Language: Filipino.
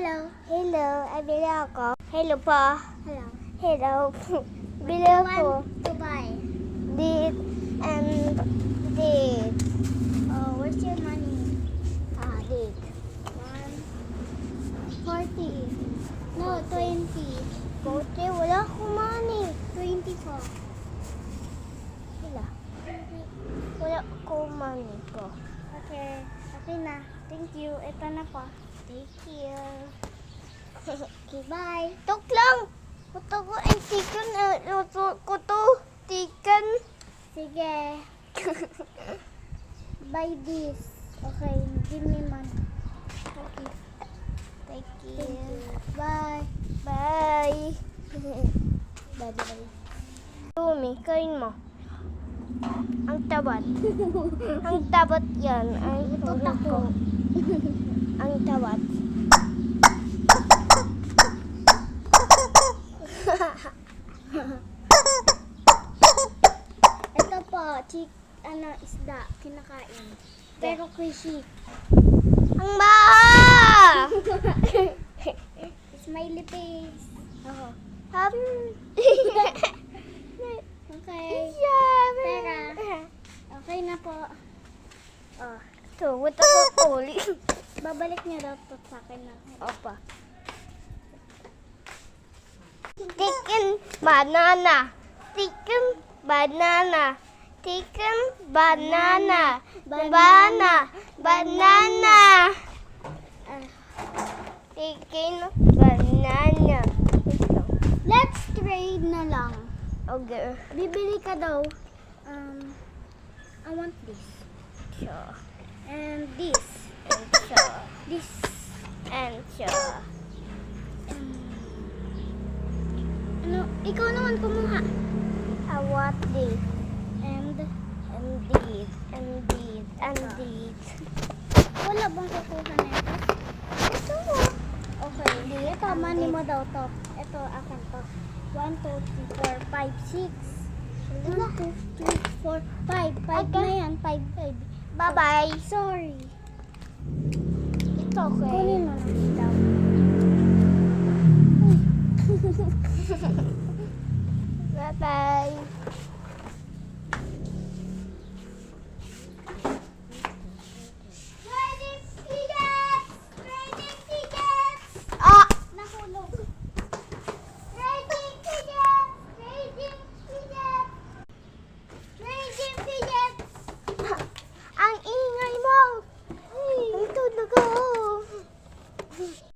Hello. Hello, ay bili ako. Hello po. Hello. Hello. Bili You ako. want to buy? Date and date. Oh, where's your money? Date. 140. No, 20. Buti, wala akong money. 24. Wala. Wala akong money po. Okay. Okay na. Thank you. Ito na po. Thank you. Okay, bye. Tok lang. Kuto ko ay tikan. Kuto. Tikan. Sige. Buy this. Okay, give me money. Okay. Thank Thank you. you. Bye. Bye. Bye-bye. Lumi, kain mo. Ang tabat. Ang tabat yan. Ay, Ito ko. Ang tabat. Ito po, isda, kinakain. Pero crunchy. Ang baha! Smiley face. Okay. Okay. Pera. Okay na po. Oh, ito, what ako uli. Babalik niya daw to sa akin na. Opa. Chicken banana. Chicken banana. Chicken banana. Banana. Banana. Chicken banana. Ito. Let's trade na lang. Okay. Bibili ka daw. I want this. Sure. And this. And sure. This. And sure. Ano? Ikaw naman kumuha. I want this. And And this. And this. And this. wala bang kukuha na ito? Ito mo. Okay. Hindi. Tama ni mo daw to. Ito, akin to. 1, 2, 3, 4, 5, 6. 1, 2, 3, 4, 5. 5 na yan. 5, 5. Bye-bye. Sorry. It's okay. Kunin mo na daw. Bye-bye.